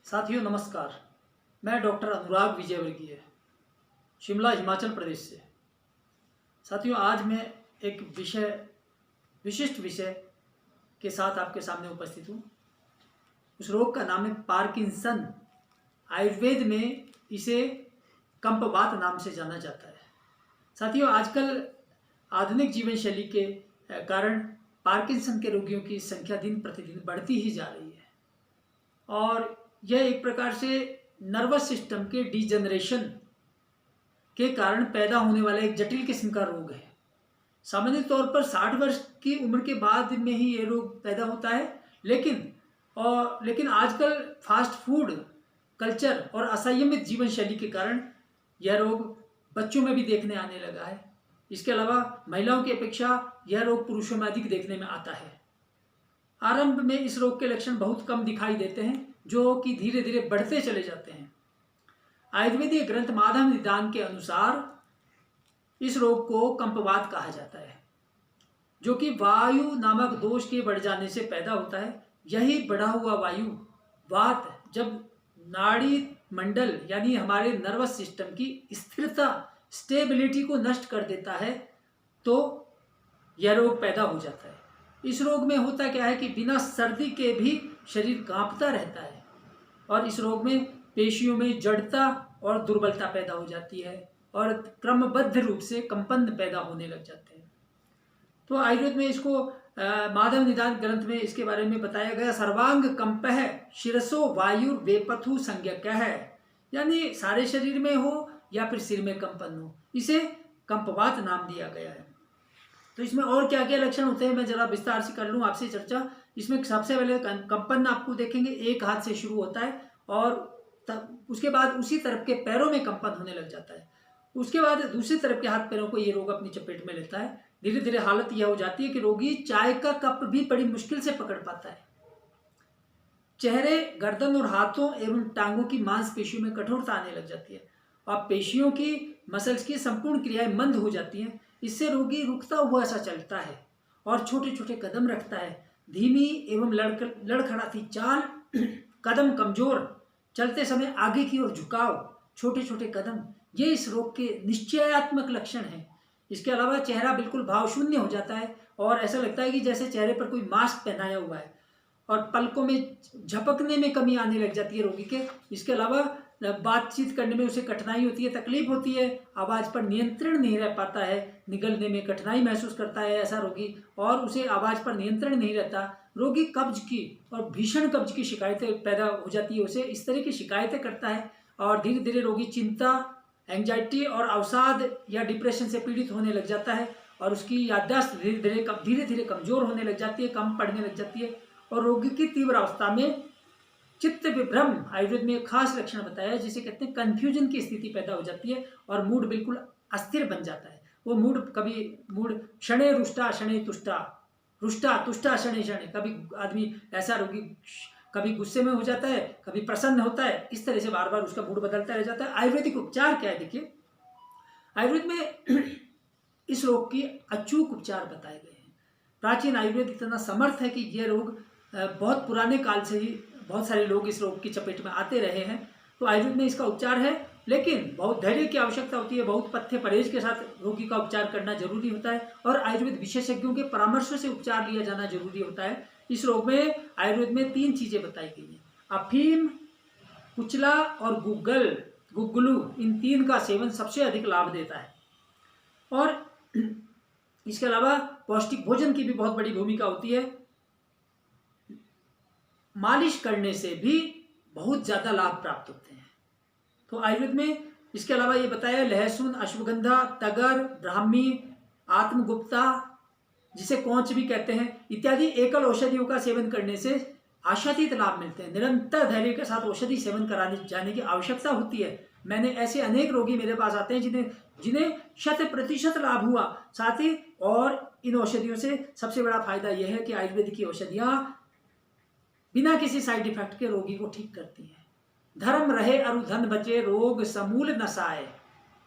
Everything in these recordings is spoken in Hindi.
साथियों नमस्कार। मैं डॉक्टर अनुराग विजयवर्गीय, शिमला हिमाचल प्रदेश से। साथियों आज मैं एक विशिष्ट विषय के साथ आपके सामने उपस्थित हूँ। उस रोग का नाम है पार्किंसन। आयुर्वेद में इसे कंपवात नाम से जाना जाता है। साथियों आजकल आधुनिक जीवन शैली के कारण पार्किंसन के रोगियों की संख्या दिन प्रतिदिन बढ़ती ही जा रही है और यह एक प्रकार से नर्वस सिस्टम के डिजनरेशन के कारण पैदा होने वाला एक जटिल किस्म का रोग है। सामान्य तौर पर 60 वर्ष की उम्र के बाद में ही ये रोग पैदा होता है, लेकिन आजकल फास्ट फूड कल्चर और असंयमित जीवन शैली के कारण यह रोग बच्चों में भी देखने आने लगा है। इसके अलावा महिलाओं की अपेक्षा यह रोग पुरुषों में अधिक देखने में आता है। आरंभ में इस रोग के लक्षण बहुत कम दिखाई देते हैं, जो कि धीरे धीरे बढ़ते चले जाते हैं। आयुर्वेदीय ग्रंथ माधव निदान के अनुसार इस रोग को कंपवात कहा जाता है, जो कि वायु नामक दोष के बढ़ जाने से पैदा होता है। यही बढ़ा हुआ वायु वात जब नाड़ी मंडल यानी हमारे नर्वस सिस्टम की स्थिरता स्टेबिलिटी को नष्ट कर देता है तो यह रोग पैदा हो जाता है। इस रोग में होता क्या है कि बिना सर्दी के भी शरीर कांपता रहता है और इस रोग में पेशियों में जड़ता और दुर्बलता पैदा हो जाती है और क्रमबद्ध रूप से कंपन पैदा होने लग जाते हैं। तो आयुर्वेद में इसको माधव निदान ग्रंथ में इसके बारे में बताया गया। सर्वांग कंपः शिरसो वायु वेपथु संज्ञक है, यानी सारे शरीर में हो या फिर सिर में कंपन हो, इसे कंपवात नाम दिया गया है। तो इसमें और क्या क्या लक्षण होते हैं मैं जरा विस्तार से कर लूँ आपसे चर्चा। इसमें सबसे पहले कंपन आपको देखेंगे, एक हाथ से शुरू होता है और उसके बाद उसी तरफ के पैरों में कंपन होने लग जाता है। उसके बाद दूसरी तरफ के हाथ पैरों को ये रोग अपनी चपेट में लेता है। धीरे धीरे हालत यह हो जाती है कि रोगी चाय का कप भी बड़ी मुश्किल से पकड़ पाता है। चेहरे, गर्दन और हाथों एवं टांगों की मांसपेशियों में कठोरता आने लग जाती है और पेशियों की मसल्स की संपूर्ण क्रियाएं मंद हो जाती हैं। इससे रोगी रुकता हुआ सा चलता है और छोटे छोटे कदम रखता है। धीमी एवं लड़खड़ाती चाल, कदम कमजोर, चलते समय आगे की ओर झुकाव, छोटे छोटे कदम, ये इस रोग के निश्चयात्मक लक्षण हैं। इसके अलावा चेहरा बिल्कुल भाव शून्य हो जाता है और ऐसा लगता है कि जैसे चेहरे पर कोई मास्क पहनाया हुआ है और पलकों में झपकने में कमी आने लग जाती है रोगी के। इसके अलावा बातचीत करने में उसे कठिनाई होती है, तकलीफ होती है, आवाज़ पर नियंत्रण नहीं रह पाता है, निगलने में कठिनाई महसूस करता है ऐसा रोगी और उसे आवाज़ पर नियंत्रण नहीं रहता। रोगी कब्ज की और भीषण कब्ज की शिकायतें पैदा हो जाती है, उसे इस तरह की शिकायतें करता है और धीरे धीरे रोगी चिंता, एंजाइटी और अवसाद या डिप्रेशन से पीड़ित होने लग जाता है और उसकी याददाश्त धीरे धीरे कमज़ोर होने लग जाती है, कम पड़ने लग जाती है और रोगी की तीव्र अवस्था में चित्त विभ्रम, आयुर्वेद में एक खास लक्षण बताया है जिसे कहते हैं कंफ्यूजन की स्थिति पैदा हो जाती है और मूड बिल्कुल अस्थिर बन जाता है। वो मूड क्षणे रुष्टा क्षणे तुष्टा, रुष्टा तुष्टा क्षणे क्षणे, कभी आदमी ऐसा रोगी कभी गुस्से में हो जाता है, कभी प्रसन्न होता है, इस तरह से बार बार उसका मूड बदलता रह जाता है। आयुर्वेदिक उपचार क्या है देखिए, आयुर्वेद में इस रोग की अचूक उपचार बताए गए हैं। प्राचीन आयुर्वेद इतना समर्थ है कि यह रोग बहुत पुराने काल से ही बहुत सारे लोग इस रोग की चपेट में आते रहे हैं। तो आयुर्वेद में इसका उपचार है, लेकिन बहुत धैर्य की आवश्यकता होती है, बहुत पथ्य परहेज के साथ रोगी का उपचार करना जरूरी होता है और आयुर्वेद विशेषज्ञों के परामर्श से उपचार लिया जाना जरूरी होता है। इस रोग में आयुर्वेद में 3 चीज़ें बताई गई हैं, अफीम, कुचला और गुग्गलू, इन 3 का सेवन सबसे अधिक लाभ देता है। और इसके अलावा पौष्टिक भोजन की भी बहुत बड़ी भूमिका होती है। मालिश करने से भी बहुत ज़्यादा लाभ प्राप्त होते हैं। तो आयुर्वेद में इसके अलावा ये बताया लहसुन, अश्वगंधा, तगर, ब्राह्मी, आत्मगुप्ता जिसे कौंच भी कहते हैं, इत्यादि एकल औषधियों का सेवन करने से आशातीत लाभ मिलते हैं। निरंतर धैर्य के साथ औषधि सेवन कराने जाने की आवश्यकता होती है। मैंने ऐसे अनेक रोगी मेरे पास आते हैं जिन्हें 100% लाभ हुआ। साथ ही और इन औषधियों से सबसे बड़ा फायदा यह है कि आयुर्वेद की औषधियाँ बिना किसी साइड इफेक्ट के रोगी को ठीक करती हैं। धर्म रहे अरु धन बचे, रोग समूल नसाए,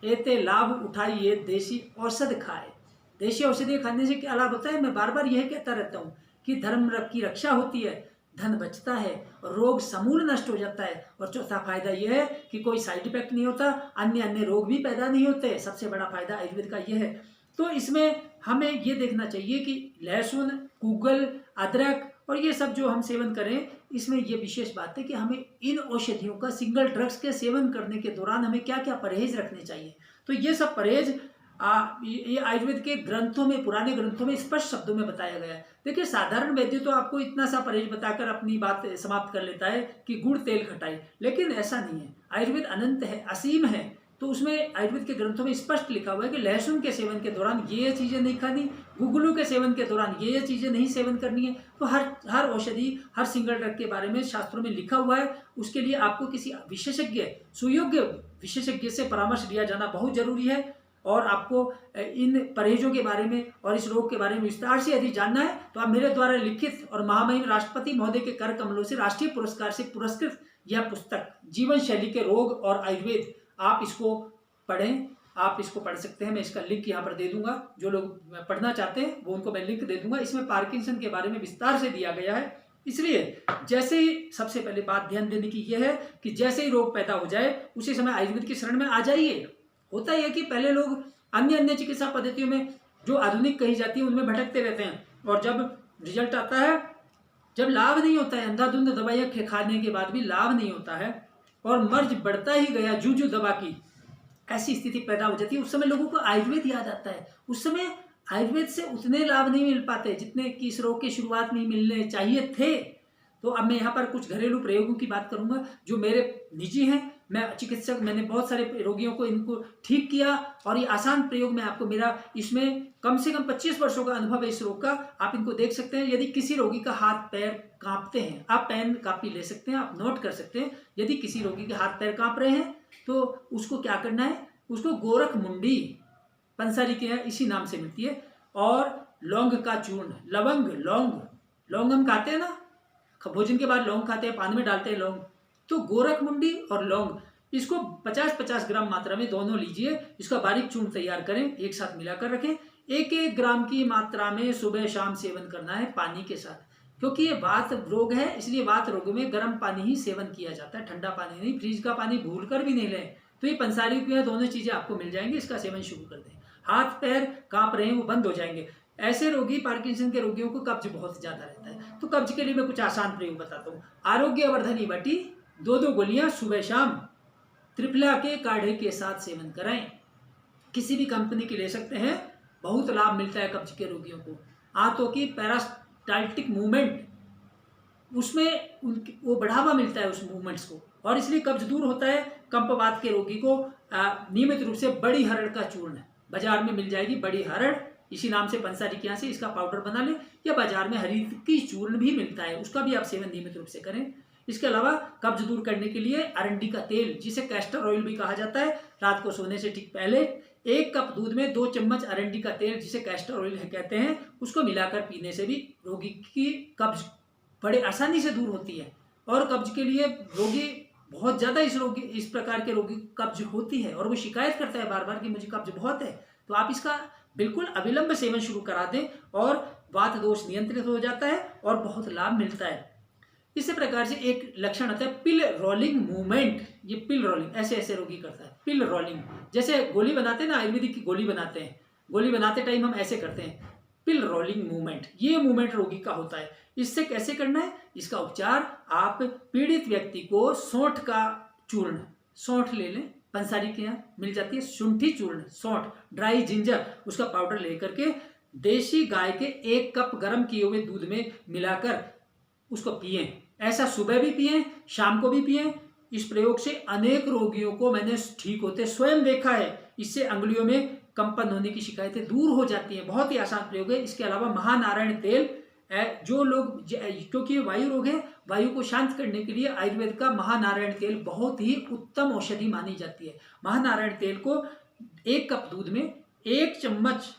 एते लाभ उठाइए देसी औषध खाए। देशी औषधि खाने से क्या लाभ होता है, मैं बार बार यह कहता रहता हूँ कि धर्म की रक्षा होती है, धन बचता है और रोग समूल नष्ट हो जाता है। और चौथा फायदा यह है कि कोई साइड इफेक्ट नहीं होता, अन्य अन्य रोग भी पैदा नहीं होते। सबसे बड़ा फायदा आयुर्वेद का यह है। तो इसमें हमें ये देखना चाहिए कि लहसुन, गूगल, अदरक और ये सब जो हम सेवन करें, इसमें ये विशेष बात है कि हमें इन औषधियों का, सिंगल ड्रग्स के सेवन करने के दौरान हमें क्या क्या परहेज रखने चाहिए। तो ये सब परहेज ये आयुर्वेद के ग्रंथों में, पुराने ग्रंथों में स्पष्ट शब्दों में बताया गया है। देखिए, साधारण वैद्य तो आपको इतना सा परहेज बताकर अपनी बात समाप्त कर लेता है कि गुड़ तेल खटाई, लेकिन ऐसा नहीं है। आयुर्वेद अनंत है, असीम है। तो उसमें आयुर्वेद के ग्रंथों में स्पष्ट लिखा हुआ है कि लहसुन के सेवन के दौरान ये चीज़ें नहीं खानी, गुगलू के सेवन के दौरान ये चीज़ें नहीं सेवन करनी है। तो हर औषधि, हर सिंगल ड्रग के बारे में शास्त्रों में लिखा हुआ है। उसके लिए आपको किसी विशेषज्ञ, सुयोग्य विशेषज्ञ से परामर्श लिया जाना बहुत जरूरी है। और आपको इन परहेजों के बारे में और इस रोग के बारे में विस्तार से यदि जानना है तो आप मेरे द्वारा लिखित और महामहिम राष्ट्रपति महोदय के कर कमलों से राष्ट्रीय पुरस्कार से पुरस्कृत यह पुस्तक जीवन शैली के रोग और आयुर्वेद, आप इसको पढ़ें। आप इसको पढ़ सकते हैं। मैं इसका लिंक यहाँ पर दे दूंगा। जो लोग पढ़ना चाहते हैं वो उनको मैं लिंक दे दूंगा। इसमें पार्किंसन के बारे में विस्तार से दिया गया है। इसलिए जैसे ही, सबसे पहले बात ध्यान देने की यह है कि जैसे ही रोग पैदा हो जाए उसी समय आयुर्वेद की शरण में आ जाइए। होता यह है कि पहले लोग अन्य अन्य चिकित्सा पद्धतियों में जो आधुनिक कही जाती है उनमें भटकते रहते हैं, और जब रिजल्ट आता है, जब लाभ नहीं होता है, अंधाधुंध दवाइयाँ खाने के बाद भी लाभ नहीं होता है और मर्ज बढ़ता ही गया जू दवा की, ऐसी स्थिति पैदा हो जाती है, उस समय लोगों को आयुर्वेद याद आता है। उस समय आयुर्वेद से उतने लाभ नहीं मिल पाते जितने कि इस रोग की शुरुआत में मिलने चाहिए थे। तो अब मैं यहाँ पर कुछ घरेलू प्रयोगों की बात करूंगा जो मेरे निजी हैं। मैं चिकित्सक, मैंने बहुत सारे रोगियों को इनको ठीक किया, और ये आसान प्रयोग में आपको, मेरा इसमें कम से कम 25 वर्षों का अनुभव है इस रोग का। आप इनको देख सकते हैं। यदि किसी रोगी का हाथ पैर कांपते हैं, आप पेन कापी ले सकते हैं, आप नोट कर सकते हैं। यदि किसी रोगी के हाथ पैर कांप रहे हैं तो उसको क्या करना है, उसको गोरख मुंडी, पंसारी के यहाँ इसी नाम से मिलती है, और लौंग का चूर्ण, लवंग, लौंग हम खाते हैं ना, भोजन के बाद लौंग खाते हैं, पान में डालते हैं लौंग। तो गोरख मुंडी और लौंग, इसको 50-50 ग्राम मात्रा में दोनों लीजिए। इसका बारीक चूर्ण तैयार करें, एक साथ मिलाकर रखें। 1-1 ग्राम की मात्रा में सुबह शाम सेवन करना है पानी के साथ, क्योंकि ये वात रोग है, इसलिए वात रोग में गर्म पानी ही सेवन किया जाता है, ठंडा पानी नहीं। फ्रिज का पानी भूल कर भी नहीं लें। तो ये पंसारी की दोनों चीजें आपको मिल जाएंगी, इसका सेवन शुरू कर दें। हाथ पैर कांप रहे हैं वो बंद हो जाएंगे। ऐसे रोगी, पार्किंसन के रोगियों को कब्ज बहुत ज्यादा रहता है, तो कब्ज के लिए मैं कुछ आसान प्रयोग बताता हूँ। आरोग्यवर्धनी बटी 2-2 गोलियां सुबह शाम त्रिफला के काढ़े के साथ सेवन कराएं। किसी भी कंपनी की ले सकते हैं, बहुत लाभ मिलता है कब्ज के रोगियों को। आंतों की पेरास्टाल्टिक मूवमेंट, उसमें वो बढ़ावा मिलता है उस मूवमेंट्स को, और इसलिए कब्ज दूर होता है। कंपवात के रोगी को नियमित रूप से बड़ी हरड़ का चूर्ण बाजार में मिल जाएगी, बड़ी हरड़, इसी नाम से पंसारी के यहाँ से इसका पाउडर बना लें, या बाजार में हरीत की चूर्ण भी मिलता है, उसका भी आप सेवन नियमित रूप से करें। इसके अलावा कब्ज दूर करने के लिए अरंडी का तेल, जिसे कैस्टर ऑयल भी कहा जाता है, रात को सोने से ठीक पहले 1 कप दूध में 2 चम्मच अरंडी का तेल, जिसे कैस्टर ऑयल कहते हैं, उसको मिलाकर पीने से भी रोगी की कब्ज बड़े आसानी से दूर होती है। और कब्ज के लिए रोगी बहुत ज़्यादा, इस प्रकार के रोगी कब्ज होती है और वो शिकायत करता है बार बार कि मुझे कब्ज बहुत है, तो आप इसका बिल्कुल अविलंब सेवन शुरू करा दें और वात दोष नियंत्रित हो जाता है और बहुत लाभ मिलता है। इसी प्रकार से एक लक्षण आता है पिल रोलिंग मूवमेंट। ये पिल रोलिंग ऐसे ऐसे रोगी करता है, पिल रोलिंग, जैसे गोली बनाते हैं ना, आयुर्वेदिक की गोली बनाते हैं, गोली बनाते टाइम हम ऐसे करते हैं, पिल रोलिंग मूवमेंट। ये मूवमेंट रोगी का होता है। इससे कैसे करना है, इसका उपचार, आप पीड़ित व्यक्ति को सौंठ का चूर्ण, सौंठ ले लें, पंसारी के यहाँ मिल जाती है, शुंठी चूर्ण, सौंठ, ड्राई जिंजर, उसका पाउडर लेकर के देशी गाय के 1 कप गर्म किए हुए दूध में मिलाकर उसको पिएं। ऐसा सुबह भी पिएं, शाम को भी पिएं। इस प्रयोग से अनेक रोगियों को मैंने ठीक होते स्वयं देखा है। इससे अंगुलियों में कंपन होने की शिकायतें दूर हो जाती हैं। बहुत ही आसान प्रयोग है। इसके अलावा महानारायण तेल, जो लोग, क्योंकि वायु रोग है, वायु को शांत करने के लिए आयुर्वेद का महानारायण तेल बहुत ही उत्तम औषधि मानी जाती है। महानारायण तेल को 1 कप दूध में 1 चम्मच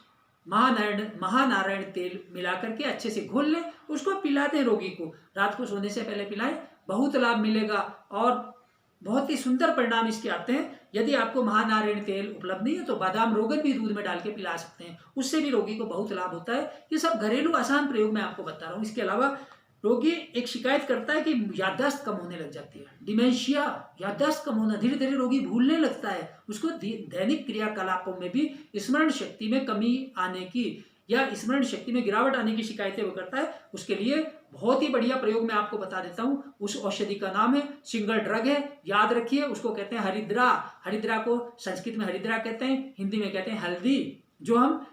महानारायण तेल मिलाकर के अच्छे से घोल लें, उसको पिला दें रोगी को, रात को सोने से पहले पिलाएं, बहुत लाभ मिलेगा और बहुत ही सुंदर परिणाम इसके आते हैं। यदि आपको महानारायण तेल उपलब्ध नहीं है तो बादाम रोगन भी दूध में डाल के पिला सकते हैं, उससे भी रोगी को बहुत लाभ होता है। ये सब घरेलू आसान प्रयोग मैं आपको बता रहा हूँ। इसके अलावा रोगी एक शिकायत करता है कि याददाश्त कम होने लग जाती है, डिमेंशिया, याददाश्त कम होना, धीरे धीरे रोगी भूलने लगता है, उसको दैनिक क्रियाकलापों में भी स्मरण शक्ति में कमी आने की या स्मरण शक्ति में गिरावट आने की शिकायतें वो करता है। उसके लिए बहुत ही बढ़िया प्रयोग मैं आपको बता देता हूँ। उस औषधि का नाम है, सिंगल ड्रग है, याद रखिए, उसको कहते हैं हरिद्रा। हरिद्रा को संस्कृत में हरिद्रा कहते हैं, हिंदी में कहते हैं हल्दी, जो हम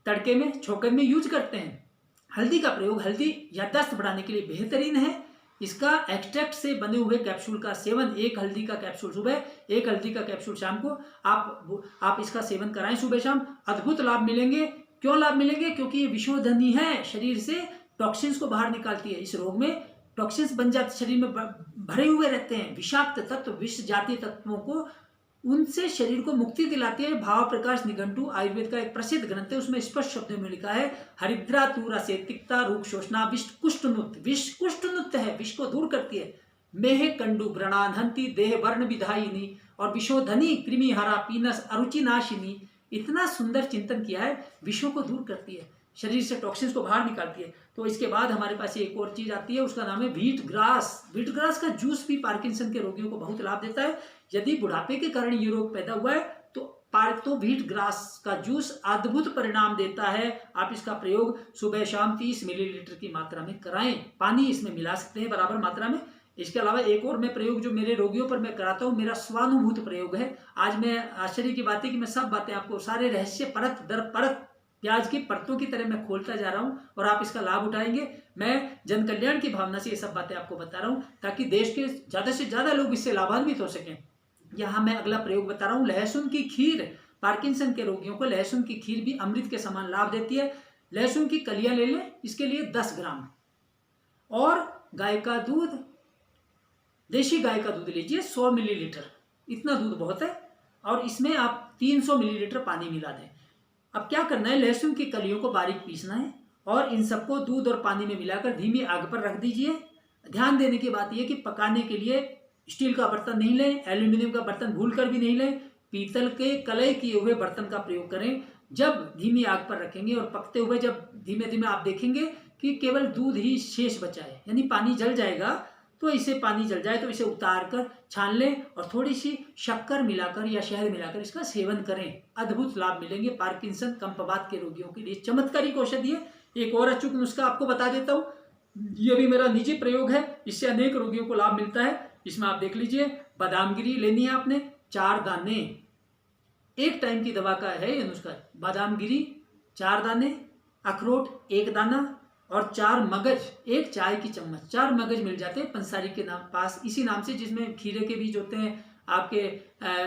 तड़के में छोकर में यूज करते हैं। हल्दी का प्रयोग, हल्दी याददाश्त बढ़ाने के लिए बेहतरीन है। इसका एक्सट्रैक्ट से बने हुए कैप्सूल का सेवन, एक हल्दी का कैप्सूल सुबह, एक हल्दी का कैप्सूल शाम को आप इसका सेवन कराएं सुबह शाम, अद्भुत लाभ मिलेंगे। क्यों लाभ मिलेंगे? क्योंकि ये विशोधनी है, शरीर से टॉक्सिन्स को बाहर निकालती है। इस रोग में टॉक्सिन्स बन जाते, शरीर में भरे हुए रहते हैं विषाक्त तत्व, विष जातीय तत्वों को, उनसे शरीर को मुक्ति दिलाती है। भाव प्रकाश निघंटु आयुर्वेद का एक प्रसिद्ध ग्रंथ है, उसमें स्पष्ट शब्दों में लिखा है, हरिद्रा तूरा से तिक्ता रूप शोषणा विष कुष्ठनुत, विष कुष्ठनुत है, विष को दूर करती है। मेह कंडु व्रणान हंति देह वर्ण विधायिनी और विशोधनी कृमि हरा पीनस अरुचि नाशिनी। इतना सुंदर चिंतन किया है, विषों को दूर करती है, शरीर से टॉक्सिन्स को बाहर निकालती है। तो इसके बाद हमारे पास एक और चीज आती है, उसका नाम है व्हीट ग्रास। व्हीट ग्रास का जूस भी पार्किंसन के रोगियों को बहुत लाभ देता है। यदि बुढ़ापे के कारण ये रोग पैदा हुआ है तो व्हीट ग्रास का जूस अद्भुत परिणाम देता है। आप इसका प्रयोग सुबह शाम 30 मिलीलीटर की मात्रा में कराएं। पानी इसमें मिला सकते हैं बराबर मात्रा में। इसके अलावा एक और मैं प्रयोग जो मेरे रोगियों पर मैं कराता हूँ, मेरा स्वानुभूत प्रयोग है। आज मैं आश्चर्य की बात है कि मैं सब बातें आपको, सारे रहस्य परत दर परत प्याज की परतों की तरह मैं खोलता जा रहा हूं और आप इसका लाभ उठाएंगे। मैं जन कल्याण की भावना से ये सब बातें आपको बता रहा हूं ताकि देश के ज्यादा से ज्यादा लोग इससे लाभान्वित हो सकें। यहां मैं अगला प्रयोग बता रहा हूं, लहसुन की खीर। पार्किंसन के रोगियों को लहसुन की खीर भी अमृत के समान लाभ देती है। लहसुन की कलियां ले लें, इसके लिए 10 ग्राम, और गाय का दूध, देशी गाय का दूध लीजिए 100 मिलीलीटर, इतना दूध बहुत है, और इसमें आप 300 मिलीलीटर पानी मिला दें। अब क्या करना है, लहसुन की कलियों को बारीक पीसना है और इन सबको दूध और पानी में मिलाकर धीमी आग पर रख दीजिए। ध्यान देने की बात यह कि पकाने के लिए स्टील का बर्तन नहीं लें, एल्यूमिनियम का बर्तन भूलकर भी नहीं लें, पीतल के कलई किए हुए बर्तन का प्रयोग करें। जब धीमी आग पर रखेंगे और पकते हुए जब धीमे धीमे आप देखेंगे कि केवल दूध ही शेष बचा है, यानी पानी जल जाएगा, तो इसे पानी जल जाए तो इसे उतार कर छान लें और थोड़ी सी शक्कर मिलाकर या शहद मिलाकर इसका सेवन करें। अद्भुत लाभ मिलेंगे। पार्किंसन कंपवात के रोगियों के लिए चमत्कारिक औषधि है। एक और अचूक नुस्खा आपको बता देता हूँ, यह भी मेरा निजी प्रयोग है, इससे अनेक रोगियों को लाभ मिलता है। इसमें आप देख लीजिए, बादामगिरी लेनी है आपने 4 दाने, एक टाइम की दवा का है यह नुस्खा। बादामगिरी 4 दाने, अखरोट 1 दाना और 4 मगज, 1 चाय की चम्मच। 4 मगज मिल जाते हैं पंसारी के नाम पास, इसी नाम से, जिसमें खीरे के बीज होते हैं, आपके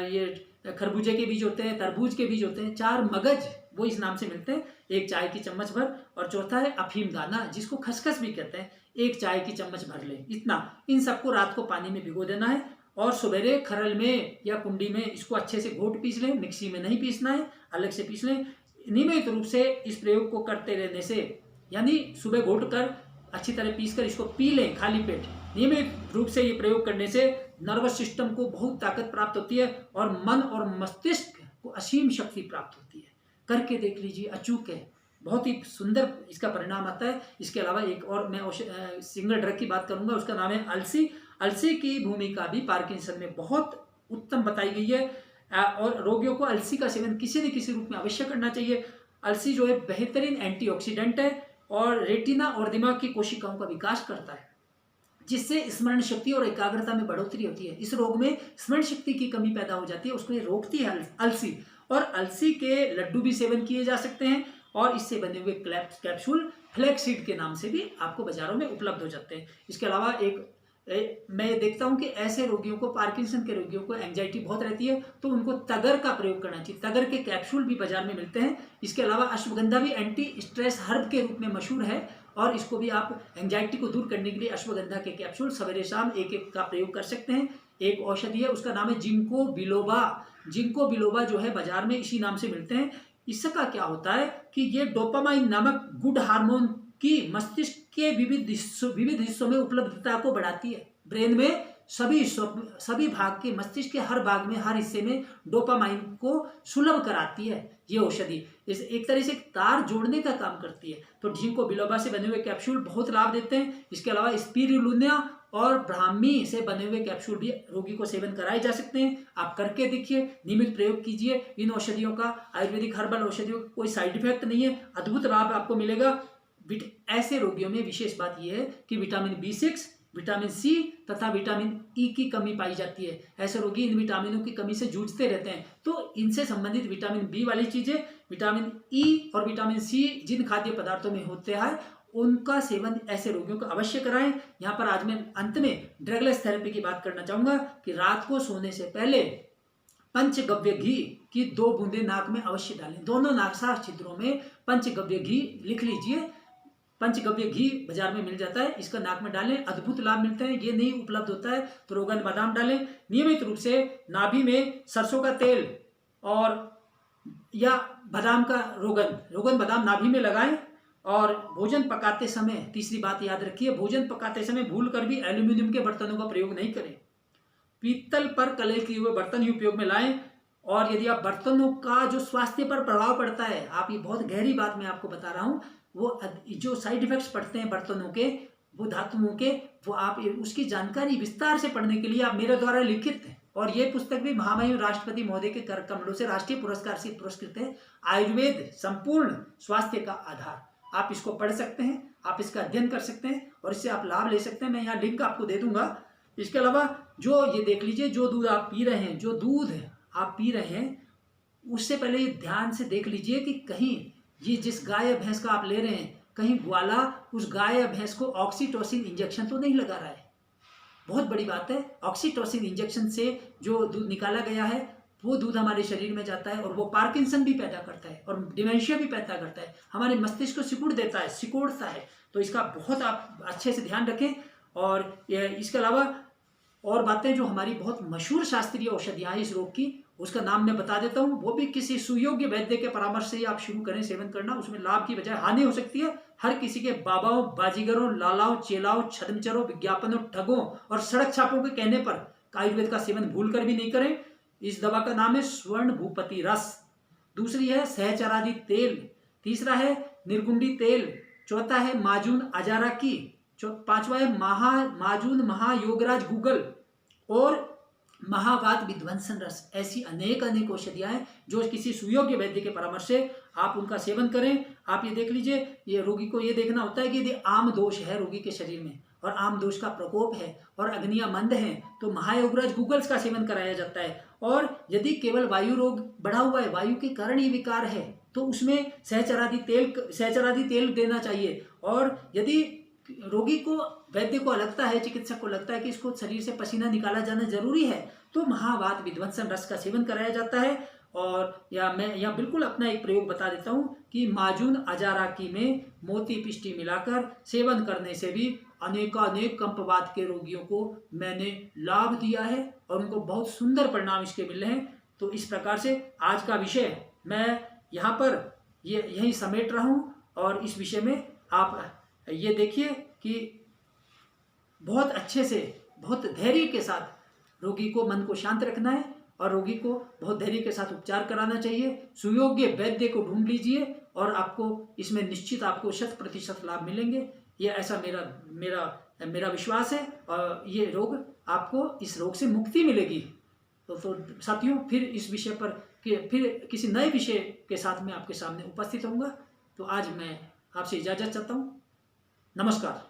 ये खरबूजे के बीज होते हैं, तरबूज के बीज होते हैं। 4 मगज वो इस नाम से मिलते हैं, 1 चाय की चम्मच भर। और चौथा है अफीम दाना, जिसको खसखस भी कहते हैं, 1 चाय की चम्मच भर लें। इतना, इन सबको रात को पानी में भिगो देना है और सवेरे खरल में या कुंडी में इसको अच्छे से घोट पीस लें। मिक्सी में नहीं पीसना है, अलग से पीस लें। नियमित रूप से इस प्रयोग को करते रहने से, यानी सुबह घोट कर अच्छी तरह पीसकर इसको पी लें खाली पेट, नियमित रूप से ये प्रयोग करने से नर्वस सिस्टम को बहुत ताकत प्राप्त होती है और मन और मस्तिष्क को असीम शक्ति प्राप्त होती है। करके देख लीजिए, अचूक है, बहुत ही सुंदर इसका परिणाम आता है। इसके अलावा एक और मैं सिंगल ड्रग की बात करूंगा, उसका नाम है अलसी। अलसी की भूमिका भी पार्किंसन में बहुत उत्तम बताई गई है और रोगियों को अलसी का सेवन किसी न किसी रूप में अवश्य करना चाहिए। अलसी जो है बेहतरीन एंटीऑक्सीडेंट है और रेटिना और दिमाग की कोशिकाओं का विकास करता है, जिससे स्मरण शक्ति और एकाग्रता में बढ़ोतरी होती है। इस रोग में स्मरण शक्ति की कमी पैदा हो जाती है, उसको ये रोकती है अलसी। और अलसी के लड्डू भी सेवन किए जा सकते हैं और इससे बने हुए कैप्सूल फ्लैक्सीड के नाम से भी आपको बाजारों में उपलब्ध हो जाते हैं। इसके अलावा मैं देखता हूं कि ऐसे रोगियों को, पार्किंसन के रोगियों को एंजाइटी बहुत रहती है, तो उनको तगर का प्रयोग करना चाहिए। तगर के कैप्सूल भी बाजार में मिलते हैं। इसके अलावा अश्वगंधा भी एंटी स्ट्रेस हर्ब के रूप में मशहूर है और इसको भी आप एंजाइटी को दूर करने के लिए अश्वगंधा के कैप्सूल सवेरे शाम एक का प्रयोग कर सकते हैं। एक औषधि है, उसका नाम है जिंको बिलोबा। जिंको बिलोबा जो है बाजार में इसी नाम से मिलते हैं। इसका क्या होता है कि ये डोपामाइन नामक गुड हार्मोन की मस्तिष्क के विविध हिस्सों में उपलब्धता को बढ़ाती है। ब्रेन में सभी भाग के मस्तिष्क के हर भाग में, हर हिस्से में डोपामाइन को सुलभ कराती है ये औषधि। इस एक तरह से तार जोड़ने का काम करती है। तो जिंको बिलोबा से बने हुए कैप्सूल बहुत लाभ देते हैं। इसके अलावा स्पिरुलिना और ब्राह्मी से बने हुए कैप्सूल भी रोगी को सेवन कराए जा सकते हैं। आप करके देखिए, नियमित प्रयोग कीजिए। इन औषधियों का, आयुर्वेदिक हर्बल औषधियों का कोई साइड इफेक्ट नहीं है, अद्भुत लाभ आपको मिलेगा। ऐसे रोगियों में विशेष बात यह है कि विटामिन B6, विटामिन C तथा विटामिन E की कमी पाई जाती है। ऐसे रोगी इन विटामिनों की कमी से जूझते रहते हैं। तो इनसे संबंधित विटामिन B वाली चीजें, विटामिन E और विटामिन C जिन खाद्य पदार्थों में होते हैं, उनका सेवन ऐसे रोगियों को अवश्य कराएं। यहाँ पर आज मैं अंत में ड्रगलेस थेरेपी की बात करना चाहूंगा कि रात को सोने से पहले पंचगव्य घी की 2 बूंदे नाक में अवश्य डालें। दोनों नासा छिद्रों में पंचगव्य घी लिख लीजिए। पंचगव्य घी बाजार में मिल जाता है, इसका नाक में डालें, अद्भुत लाभ मिलते हैं। ये नहीं उपलब्ध होता है तो रोगन बादाम डालें। नियमित रूप से नाभि में सरसों का तेल और या बादाम का रोगन बादाम नाभि में लगाएं। और भोजन पकाते समय, तीसरी बात याद रखिए, भोजन पकाते समय भूल कर भी एल्यूमिनियम के बर्तनों का प्रयोग नहीं करें। पीतल पर कलय किए हुए बर्तन ही उपयोग में लाएं। और यदि आप बर्तनों का जो स्वास्थ्य पर प्रभाव पड़ता है, आप ये बहुत गहरी बात मैं आपको बता रहा हूँ, वो जो साइड इफेक्ट्स पड़ते हैं बर्तनों के, वो धातुओं के, वो आप उसकी जानकारी विस्तार से पढ़ने के लिए आप मेरे द्वारा लिखित है, और ये पुस्तक भी महामहिम राष्ट्रपति महोदय के कर कमलों से राष्ट्रीय पुरस्कार से पुरस्कृत है, आयुर्वेद संपूर्ण स्वास्थ्य का आधार। आप इसको पढ़ सकते हैं, आप इसका अध्ययन कर सकते हैं और इससे आप लाभ ले सकते हैं। मैं यहाँ लिंक आपको दे दूंगा। इसके अलावा जो ये देख लीजिए, जो दूध आप पी रहे हैं, जो दूध आप पी रहे हैं, उससे पहले ये ध्यान से देख लीजिए कि कहीं ये जिस गाय या भैंस का आप ले रहे हैं, कहीं ग्वाला उस गाय या भैंस को ऑक्सीटोसिन इंजेक्शन तो नहीं लगा रहा है। बहुत बड़ी बात है। ऑक्सीटोसिन इंजेक्शन से जो दूध निकाला गया है, वो दूध हमारे शरीर में जाता है और वो पार्किंसन भी पैदा करता है और डिमेंशिया भी पैदा करता है, हमारे मस्तिष्क को सिकुड़ता है। तो इसका बहुत आप अच्छे से ध्यान रखें। और इसके अलावा और बातें जो हमारी बहुत मशहूर शास्त्रीय औषधियाँ हैं इस रोग की, उसका नाम मैं बता देता हूँ। वो भी किसी सुयोग्य वैद्य के परामर्श से ही आप शुरू करें सेवन करना। उसमें लाभ की बजाय हानि हो सकती है। हर किसी के बाबाओं, बाजीगरों, लालाओं, चेलाओं, छद्मचरों, विज्ञापनों, ठगों और सड़क छापों के कहने पर आयुर्वेद का सेवन भूल कर भी नहीं करें। इस दवा का नाम है स्वर्ण भूपति रस। दूसरी है सहचरादि तेल। तीसरा है निर्गुंडी तेल। चौथा है माजून अजारा की। पांचवा है माजून महायोगराज गूगल और महावात विध्वंसन रस। ऐसी अनेक औषधियां हैं जो किसी सुयोग्य वैद्य के परामर्श से आप उनका सेवन करें। आप ये देख लीजिए, ये रोगी को ये देखना होता है कि यदि आम दोष है रोगी के शरीर में और आम दोष का प्रकोप है और अग्नियां मंद हैं, तो महायोगराज गूगल्स का सेवन कराया जाता है। और यदि केवल वायु रोग बढ़ा हुआ है, वायु के कारण ये विकार है, तो उसमें सहचरादि तेल देना चाहिए। और यदि रोगी को, वैद्य को लगता है, चिकित्सक को लगता है कि इसको शरीर से पसीना निकाला जाना जरूरी है, तो महावात विध्वंसन रस का सेवन कराया जाता है। और या मैं यहाँ बिल्कुल अपना एक प्रयोग बता देता हूँ कि माजून अजाराकी में मोती पिष्टी मिलाकर सेवन करने से भी अनेक कंपवात के रोगियों को मैंने लाभ दिया है और उनको बहुत सुंदर परिणाम इसके मिले हैं। तो इस प्रकार से आज का विषय मैं यहाँ पर यही समेट रहा हूँ। और इस विषय में आप ये देखिए कि बहुत अच्छे से, बहुत धैर्य के साथ रोगी को मन को शांत रखना है और रोगी को बहुत धैर्य के साथ उपचार कराना चाहिए। सुयोग्य वैद्य को ढूंढ लीजिए और आपको इसमें निश्चित आपको 100% लाभ मिलेंगे। ये ऐसा मेरा विश्वास है। और ये रोग, आपको इस रोग से मुक्ति मिलेगी। तो साथियों, फिर इस विषय पर फिर किसी नए विषय के साथ मैं आपके सामने उपस्थित होऊंगा। तो आज मैं आपसे इजाज़त चाहता हूँ। नमस्कार।